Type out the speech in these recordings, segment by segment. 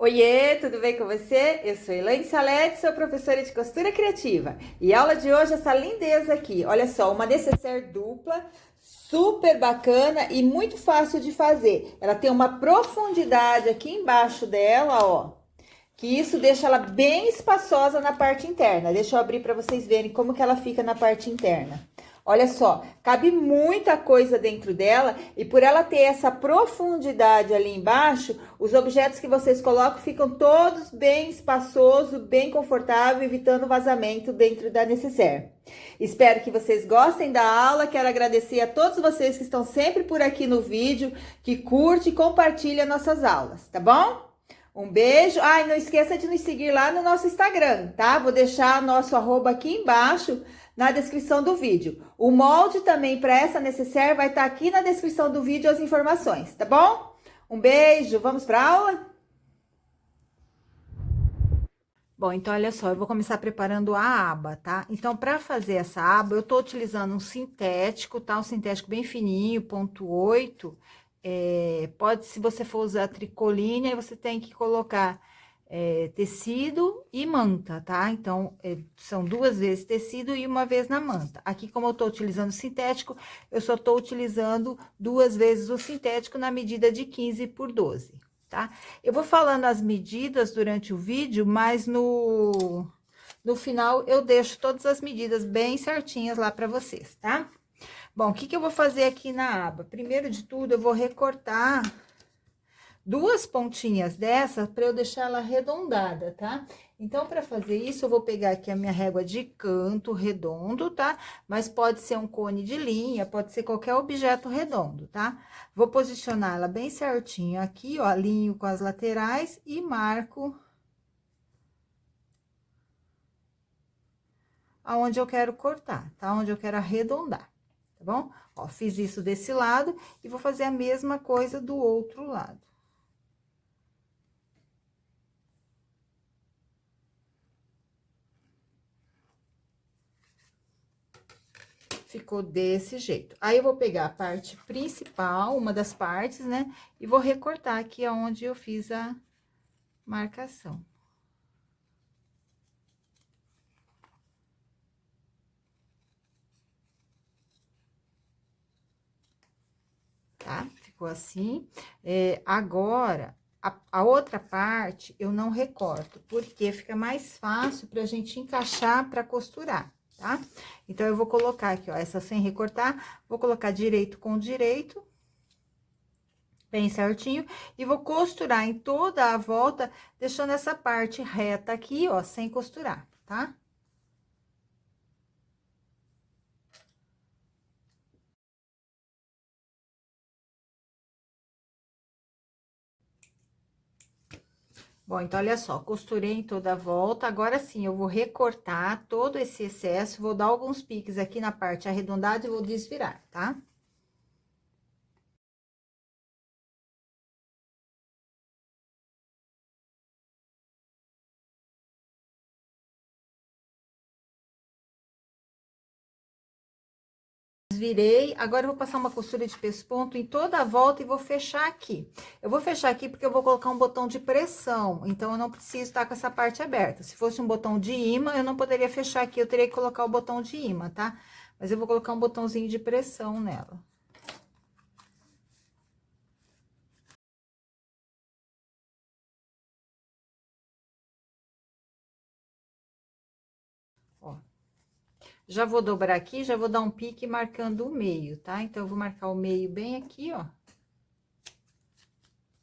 Oiê, tudo bem com você? Eu sou Elaine Salete, sou professora de costura criativa. E a aula de hoje é essa lindeza aqui. Olha só, uma necessaire dupla, super bacana e muito fácil de fazer. Ela tem uma profundidade aqui embaixo dela, ó, que isso deixa ela bem espaçosa na parte interna. Deixa eu abrir para vocês verem como que ela fica na parte interna. Olha só, cabe muita coisa dentro dela e por ela ter essa profundidade ali embaixo, os objetos que vocês colocam ficam todos bem espaçoso, bem confortável, evitando vazamento dentro da necessaire. Espero que vocês gostem da aula, quero agradecer a todos vocês que estão sempre por aqui no vídeo, que curte e compartilha nossas aulas, tá bom? Um beijo. Ah, e não esqueça de nos seguir lá no nosso Instagram, tá? Vou deixar nosso arroba aqui embaixo na descrição do vídeo. O molde também para essa necessaire vai estar aqui na descrição do vídeo as informações, tá bom? Um beijo. Vamos para a aula? Bom, então olha só, eu vou começar preparando a aba, tá? Então, para fazer essa aba, eu tô utilizando um sintético, tá? Um sintético bem fininho, 0,8. Pode, se você for usar tricoline, aí você tem que colocar tecido e manta, tá? Então, são 2 vezes tecido e 1 vez na manta. Aqui, como eu tô utilizando sintético, eu só tô utilizando 2 vezes o sintético na medida de 15 por 12. Tá? Eu vou falando as medidas durante o vídeo, mas no final eu deixo todas as medidas bem certinhas lá para vocês, tá? Bom, o que eu vou fazer aqui na aba? Primeiro de tudo, eu vou recortar 2 pontinhas dessa para eu deixar ela arredondada, tá? Então, para fazer isso, eu vou pegar aqui a minha régua de canto redondo, tá? Mas pode ser um cone de linha, pode ser qualquer objeto redondo, tá? Vou posicionar ela bem certinho aqui, ó, alinho com as laterais e marco aonde eu quero cortar, tá? Onde eu quero arredondar, tá bom? Ó, fiz isso desse lado e vou fazer a mesma coisa do outro lado. Ficou desse jeito. Aí, eu vou pegar a parte principal, uma das partes, né? E vou recortar aqui aonde eu fiz a marcação. Tá? Ficou assim. Agora, a outra parte eu não recorto, porque fica mais fácil pra gente encaixar pra costurar, tá? Então, eu vou colocar aqui, ó, essa sem recortar, vou colocar direito com direito, bem certinho, e vou costurar em toda a volta, deixando essa parte reta aqui, ó, sem costurar, tá? Bom, então, olha só, costurei em toda a volta, agora sim, eu vou recortar todo esse excesso, vou dar alguns piques aqui na parte arredondada e vou desvirar, tá? Desvirei, agora eu vou passar uma costura de pesponto em toda a volta e vou fechar aqui. Eu vou fechar aqui porque eu vou colocar um botão de pressão, então eu não preciso estar com essa parte aberta. Se fosse um botão de imã, eu não poderia fechar aqui, eu teria que colocar o botão de imã, tá? Mas eu vou colocar um botãozinho de pressão nela. Ó. Já vou dobrar aqui, já vou dar um pique marcando o meio, tá? Então, eu vou marcar o meio bem aqui, ó.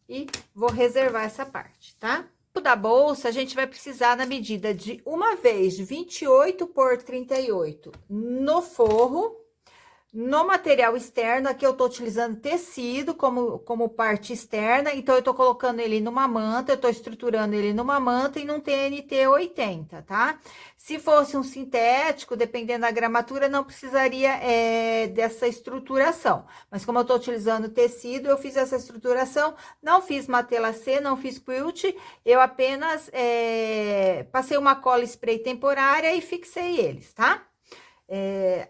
E vou reservar essa parte, tá? Da bolsa, a gente vai precisar na medida de 1 vez 28 por 38 no forro. No material externo, aqui eu tô utilizando tecido como parte externa, então eu tô colocando ele numa manta, eu tô estruturando ele numa manta e num TNT 80, tá? Se fosse um sintético, dependendo da gramatura, não precisaria dessa estruturação. Mas como eu tô utilizando tecido, eu fiz essa estruturação, não fiz matelassê, não fiz quilt, eu apenas passei uma cola spray temporária e fixei eles, tá?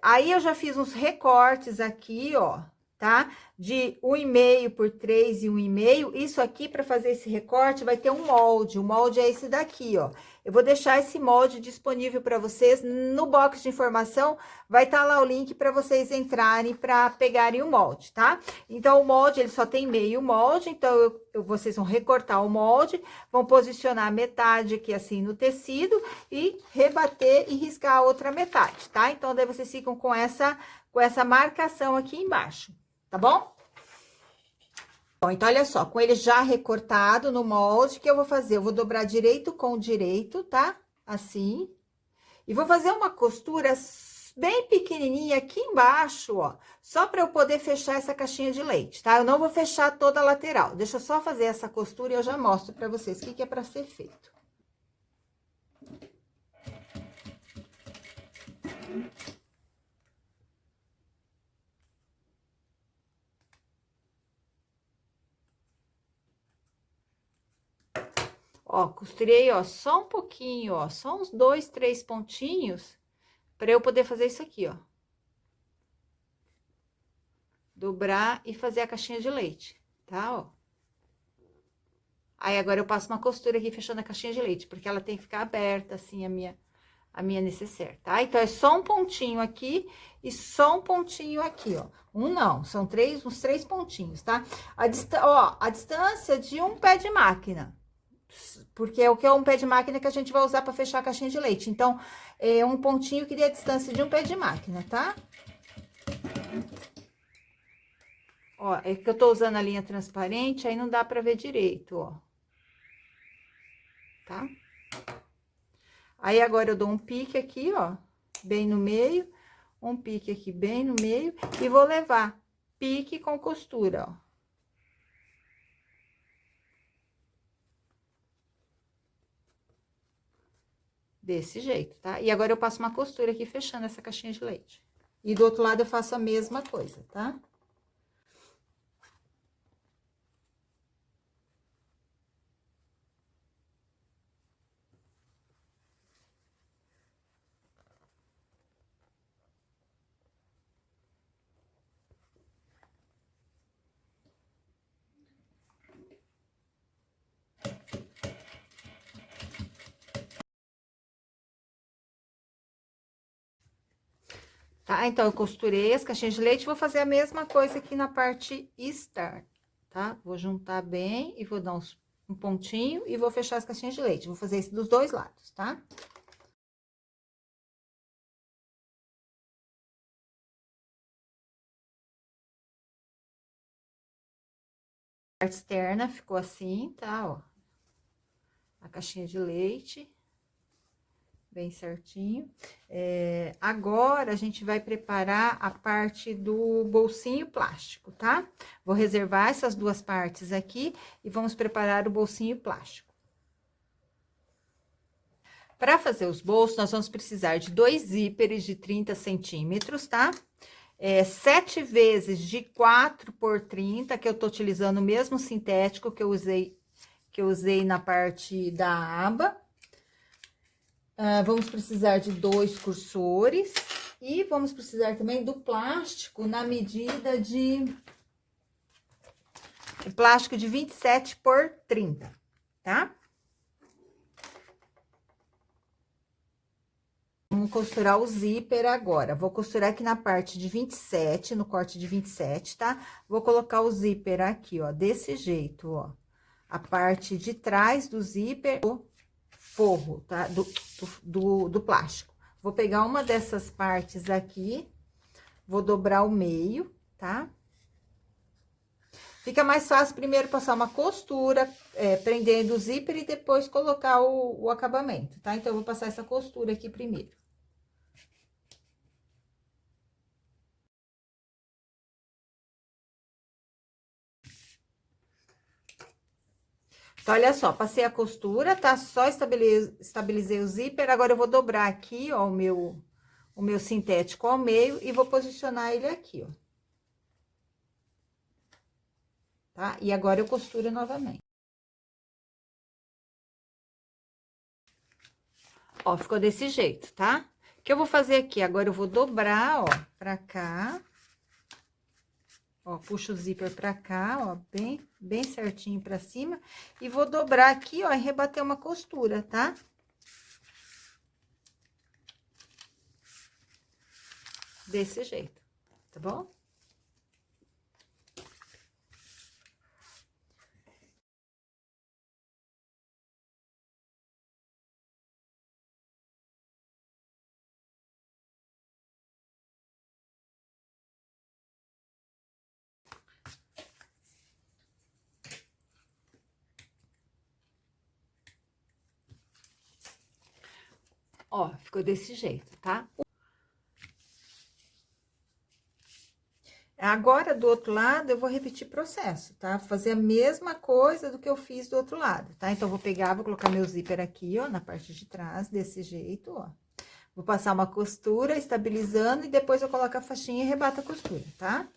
Aí eu já fiz uns recortes aqui, ó, tá? De 1,5 por 3 e 1,5. Isso aqui, para fazer esse recorte, vai ter um molde. O molde é esse daqui, ó. Eu vou deixar esse molde disponível para vocês no box de informação. Vai estar lá o link para vocês entrarem para pegarem o molde, tá? Então, o molde, ele só tem meio molde. Então, vocês vão recortar o molde, vão posicionar a metade aqui assim no tecido e rebater e riscar a outra metade, tá? Então, daí vocês ficam com essa marcação aqui embaixo. Tá bom? Bom, então, olha só, com ele já recortado no molde, o que eu vou fazer? Eu vou dobrar direito com direito, tá? Assim. E vou fazer uma costura bem pequenininha aqui embaixo, ó. Só para eu poder fechar essa caixinha de leite, tá? Eu não vou fechar toda a lateral. Deixa eu só fazer essa costura e eu já mostro para vocês o que é para ser feito. Ó, costurei, ó, só um pouquinho, ó, só uns 2, 3 pontinhos para eu poder fazer isso aqui, ó. Dobrar e fazer a caixinha de leite, tá, ó. Aí, agora eu passo uma costura aqui fechando a caixinha de leite, porque ela tem que ficar aberta, assim, a minha necessaire, tá? Então, é só um pontinho aqui e só um pontinho aqui, ó. Um não, são uns 3 pontinhos, tá? A distância de um pé de máquina. Porque é o que é um pé de máquina que a gente vai usar para fechar a caixinha de leite. Então, é um pontinho que dê a distância de um pé de máquina, tá? Ó, é que eu tô usando a linha transparente, aí não dá para ver direito, ó. Tá? Aí, agora eu dou um pique aqui, ó, bem no meio, um pique aqui bem no meio, e vou levar pique com costura, ó. Desse jeito, tá? E agora eu passo uma costura aqui fechando essa caixinha de leite. E do outro lado eu faço a mesma coisa, tá? Tá? Então, eu costurei as caixinhas de leite, vou fazer a mesma coisa aqui na parte externa, tá? Vou juntar bem e vou dar um pontinho e vou fechar as caixinhas de leite. Vou fazer isso dos dois lados, tá? A parte externa ficou assim, tá? Ó, a caixinha de leite. Bem certinho. Agora, a gente vai preparar a parte do bolsinho plástico, tá? Vou reservar essas duas partes aqui e vamos preparar o bolsinho plástico. Para fazer os bolsos, nós vamos precisar de 2 zíperes de 30 centímetros, tá? 7 vezes de 4 por 30, que eu tô utilizando o mesmo sintético que eu usei na parte da aba. Vamos precisar de 2 cursores e vamos precisar também do plástico na medida de... O plástico de 27 por 30, tá? Vamos costurar o zíper agora. Vou costurar aqui na parte de 27, no corte de 27, tá? Vou colocar o zíper aqui, ó, desse jeito, ó. A parte de trás do zíper, forro, tá? Do plástico. Vou pegar uma dessas partes aqui, vou dobrar o meio, tá? Fica mais fácil primeiro passar uma costura, prendendo o zíper e depois colocar o acabamento, tá? Então, eu vou passar essa costura aqui primeiro. Então, olha só, passei a costura, tá? Só estabilizei o zíper, agora eu vou dobrar aqui, ó, o meu sintético ao meio e vou posicionar ele aqui, ó. Tá? E agora eu costuro novamente. Ó, ficou desse jeito, tá? O que eu vou fazer aqui? Agora eu vou dobrar, ó, pra cá. Ó, puxo o zíper pra cá, ó, bem certinho pra cima. E vou dobrar aqui, ó, e rebater uma costura, tá? Desse jeito, tá bom? Ó, ficou desse jeito, tá? Agora, do outro lado, eu vou repetir o processo, tá? Vou fazer a mesma coisa do que eu fiz do outro lado, tá? Então, vou pegar, vou colocar meu zíper aqui, ó, na parte de trás, desse jeito, ó. Vou passar uma costura, estabilizando, e depois eu coloco a faixinha e rebato a costura, tá?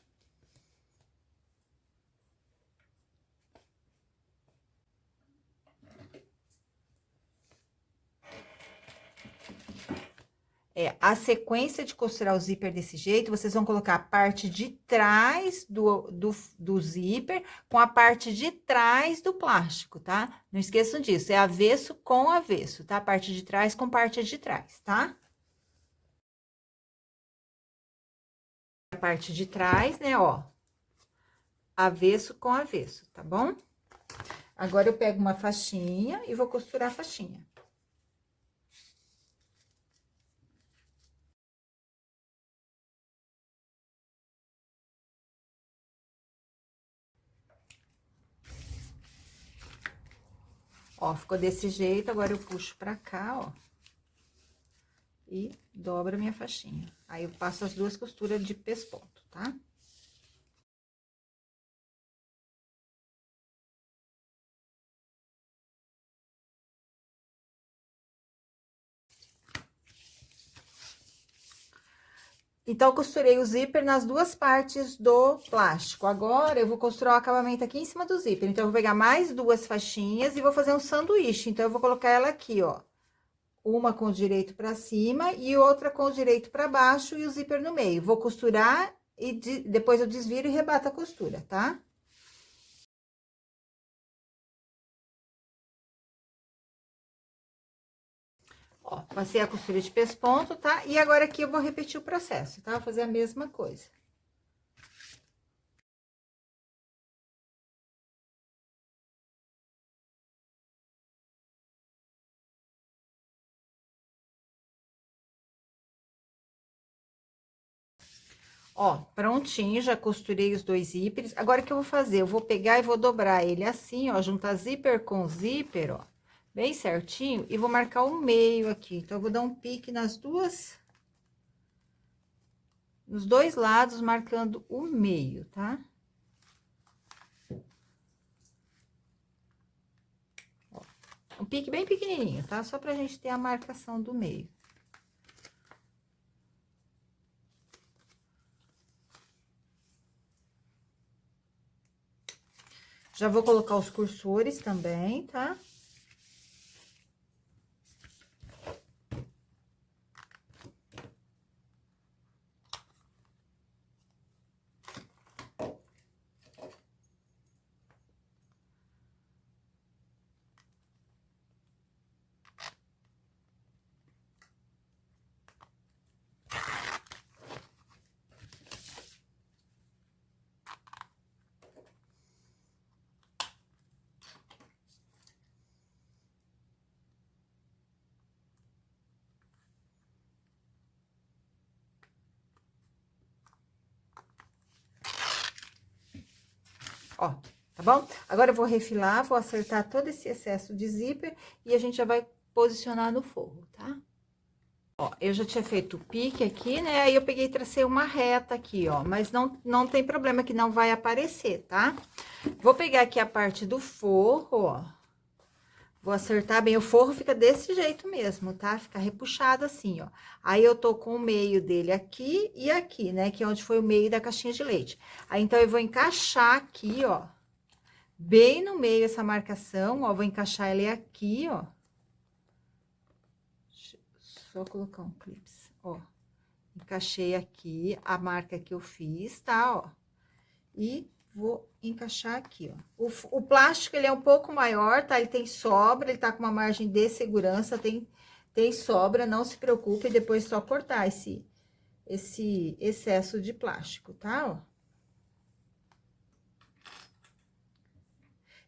A sequência de costurar o zíper desse jeito, vocês vão colocar a parte de trás do zíper com a parte de trás do plástico, tá? Não esqueçam disso, é avesso com avesso, tá? Parte de trás com parte de trás, tá? A parte de trás, né, ó, avesso com avesso, tá bom? Agora, eu pego uma faixinha e vou costurar a faixinha. Ó, ficou desse jeito, agora eu puxo pra cá, ó. E dobro a minha faixinha. Aí, eu passo as duas costuras de pesponto, tá? Então, eu costurei o zíper nas duas partes do plástico. Agora, eu vou costurar o acabamento aqui em cima do zíper. Então, eu vou pegar mais duas faixinhas e vou fazer um sanduíche. Então, eu vou colocar ela aqui, ó. Uma com o direito pra cima e outra com o direito pra baixo e o zíper no meio. Vou costurar e depois eu desviro e rebato a costura, tá? Ó, passei a costura de pesponto, tá? E agora aqui eu vou repetir o processo, tá? Vou fazer a mesma coisa. Ó, prontinho, já costurei os dois zíperes. Agora, o que eu vou fazer? Eu vou pegar e vou dobrar ele assim, ó, juntar zíper com zíper, ó, bem certinho, e vou marcar o meio aqui. Então, eu vou dar um pique nos dois lados, marcando o meio, tá? Ó, um pique bem pequenininho, tá? Só pra gente ter a marcação do meio. Já vou colocar os cursores também, tá? Ó, tá bom? Agora eu vou refilar, vou acertar todo esse excesso de zíper e a gente já vai posicionar no forro, tá? Ó, eu já tinha feito o pique aqui, né? Aí eu peguei e tracei uma reta aqui, ó, mas não tem problema que não vai aparecer, tá? Vou pegar aqui a parte do forro, ó. Vou acertar bem, o forro fica desse jeito mesmo, tá? Fica repuxado assim, ó. Aí, eu tô com o meio dele aqui e aqui, né? Que é onde foi o meio da caixinha de leite. Aí, então, eu vou encaixar aqui, ó. Bem no meio essa marcação, ó. Vou encaixar ela aqui, ó. Deixa eu só colocar um clips, ó. Encaixei aqui a marca que eu fiz, tá? Ó. e vou encaixar aqui, ó. O plástico, ele é um pouco maior, tá? Ele tem sobra, ele tá com uma margem de segurança, tem sobra, não se preocupe, depois é só cortar esse excesso de plástico, tá? Ó.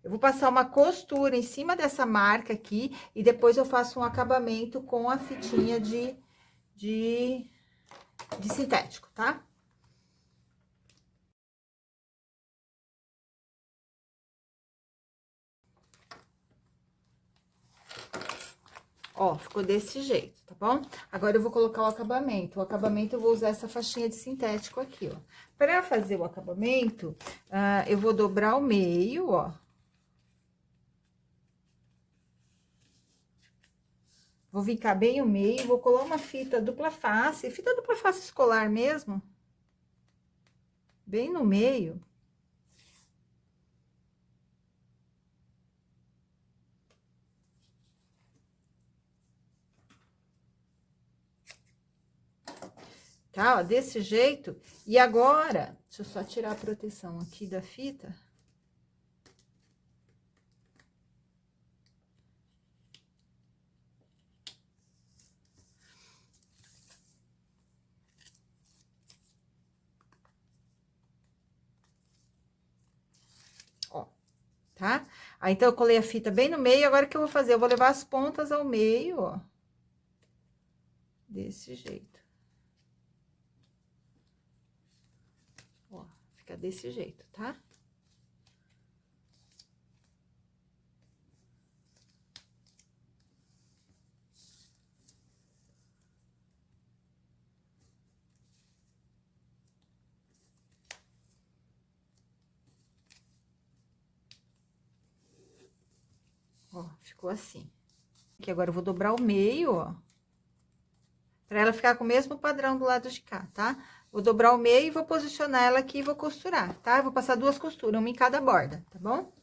Eu vou passar uma costura em cima dessa marca aqui e depois eu faço um acabamento com a fitinha de sintético, tá? Ó, ficou desse jeito, tá bom? Agora eu vou colocar o acabamento. O acabamento eu vou usar essa faixinha de sintético aqui, ó. Pra fazer o acabamento, eu vou dobrar o meio, ó. Vou vincar bem o meio, vou colar uma fita dupla face escolar mesmo. Bem no meio. Tá, ó, desse jeito. E agora, deixa eu só tirar a proteção aqui da fita. Ó, tá? Aí, então, eu colei a fita bem no meio, agora o que eu vou fazer? Eu vou levar as pontas ao meio, ó. Desse jeito. Ó, fica desse jeito, tá? Ó, ficou assim. Aqui agora eu vou dobrar o meio, ó. Pra ela ficar com o mesmo padrão do lado de cá, tá? Vou dobrar o meio e vou posicionar ela aqui e vou costurar, tá? Eu vou passar 2 costuras, uma em cada borda, tá bom?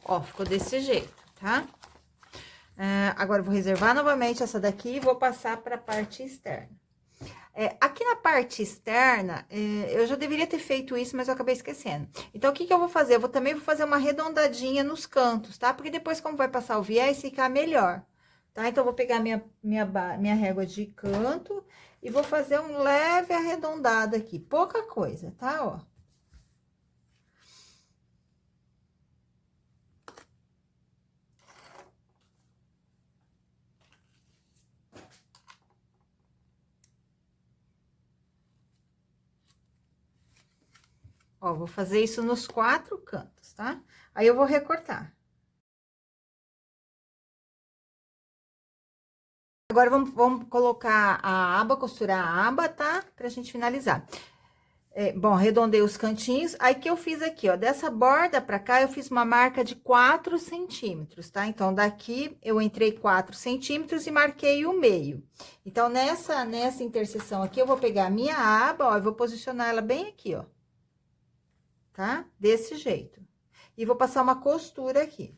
Ó, ficou desse jeito, tá? Agora, eu vou reservar novamente essa daqui e vou passar para a parte externa. Aqui na parte externa, eu já deveria ter feito isso, mas eu acabei esquecendo. Então, o que que eu vou fazer? Eu também vou fazer uma arredondadinha nos cantos, tá? Porque depois, como vai passar o viés, fica melhor, tá? Então, eu vou pegar minha régua de canto e vou fazer um leve arredondado aqui, pouca coisa, tá? Ó. Ó, vou fazer isso nos 4 cantos, tá? Aí, eu vou recortar. Agora, vamos colocar a aba, costurar a aba, tá? Pra gente finalizar. Bom, arredondei os cantinhos. Aí, que eu fiz aqui, ó, dessa borda pra cá, eu fiz uma marca de 4 centímetros, tá? Então, daqui, eu entrei 4 centímetros e marquei o meio. Então, nessa interseção aqui, eu vou pegar a minha aba, ó, e vou posicionar ela bem aqui, ó. Tá? Desse jeito. E vou passar uma costura aqui.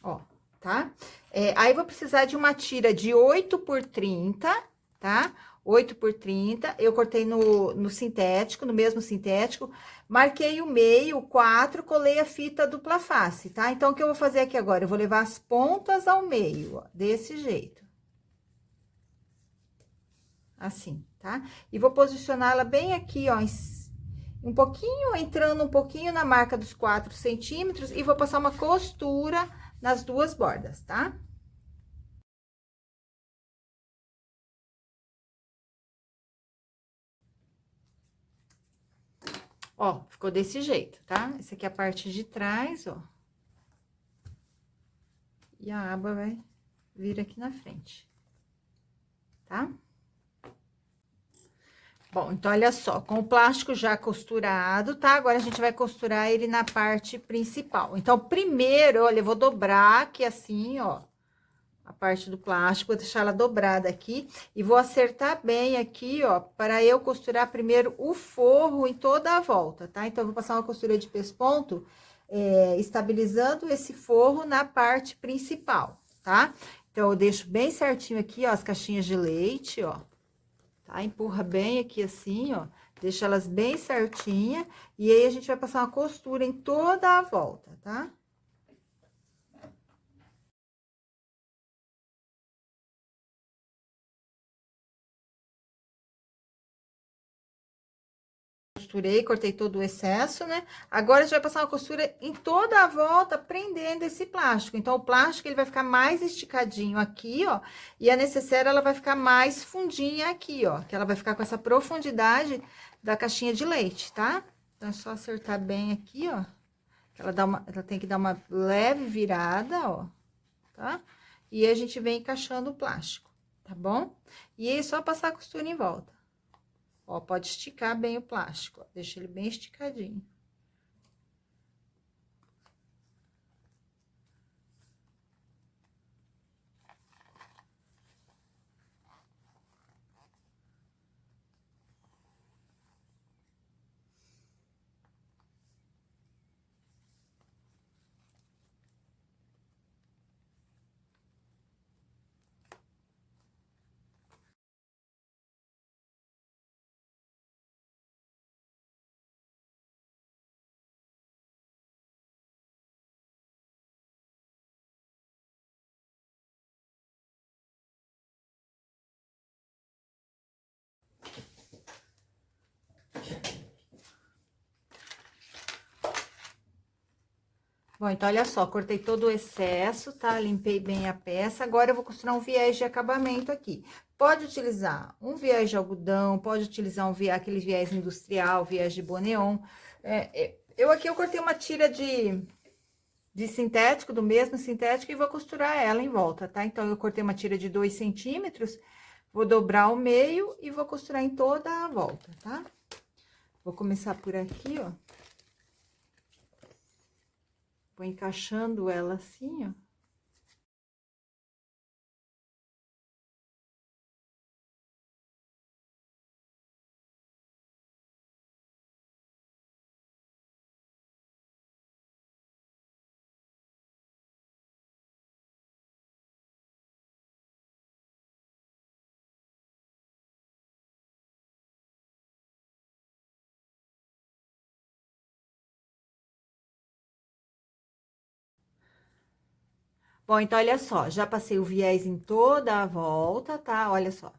Ó, tá? Aí, vou precisar de uma tira de 8 por 30, tá? 8 por 30, eu cortei no sintético, no mesmo sintético, marquei o meio, 4, colei a fita dupla face, tá? Então, o que eu vou fazer aqui agora? Eu vou levar as pontas ao meio, ó, desse jeito. Assim, tá? E vou posicionar ela bem aqui, ó, um pouquinho, entrando um pouquinho na marca dos 4 centímetros, e vou passar uma costura nas 2 bordas, tá? Ó, ficou desse jeito, tá? Essa aqui é a parte de trás, ó. E a aba vai vir aqui na frente, tá? Bom, então, olha só, com o plástico já costurado, tá? Agora, a gente vai costurar ele na parte principal. Então, primeiro, olha, eu vou dobrar aqui assim, ó. a parte do plástico, vou deixar ela dobrada aqui e vou acertar bem aqui, ó, para eu costurar primeiro o forro em toda a volta, tá? Então, eu vou passar uma costura de pesponto, estabilizando esse forro na parte principal, tá? Então, eu deixo bem certinho aqui, ó, as caixinhas de leite, ó, tá? Empurra bem aqui assim, ó, deixa elas bem certinha, e aí a gente vai passar uma costura em toda a volta, tá? Costurei, cortei todo o excesso, né? Agora, a gente vai passar uma costura em toda a volta, prendendo esse plástico. Então, o plástico, ele vai ficar mais esticadinho aqui, ó. E a necessaire, ela vai ficar mais fundinha aqui, ó. Que ela vai ficar com essa profundidade da caixinha de leite, tá? Então, é só acertar bem aqui, ó. Ela tem que dar uma leve virada, ó. Tá? E aí, a gente vem encaixando o plástico, tá bom? E aí, é só passar a costura em volta. Ó, pode esticar bem o plástico, ó, deixa ele bem esticadinho. Bom, então, olha só, cortei todo o excesso, tá? Limpei bem a peça. Agora, eu vou costurar um viés de acabamento aqui. Pode utilizar um viés de algodão, pode utilizar aquele viés industrial, viés de boneon. Eu cortei uma tira de sintético, do mesmo sintético, e vou costurar ela em volta, tá? Então, eu cortei uma tira de 2 centímetros, vou dobrar ao meio e vou costurar em toda a volta, tá? Vou começar por aqui, ó. Vou encaixando ela assim, ó. Bom, então, olha só, já passei o viés em toda a volta, tá? Olha só,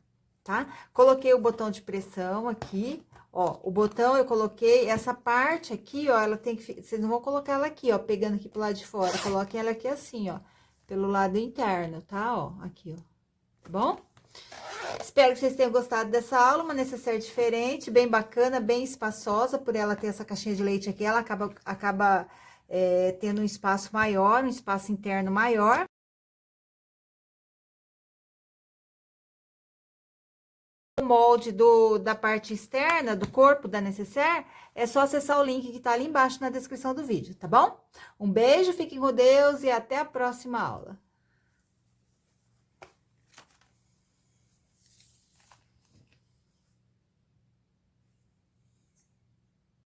tá? Coloquei o botão de pressão aqui, ó, o botão eu coloquei, essa parte aqui, ó, ela tem que, vocês não vão colocar ela aqui, ó, pegando aqui pro lado de fora, coloquem ela aqui assim, ó, pelo lado interno, tá? Ó, aqui, ó, tá bom? Espero que vocês tenham gostado dessa aula, uma necessaire diferente, bem bacana, bem espaçosa, por ela ter essa caixinha de leite aqui, ela acaba tendo um espaço maior, um espaço interno maior. O molde da parte externa, do corpo da necessaire, é só acessar o link que tá ali embaixo na descrição do vídeo, tá bom? Um beijo, fiquem com Deus e até a próxima aula.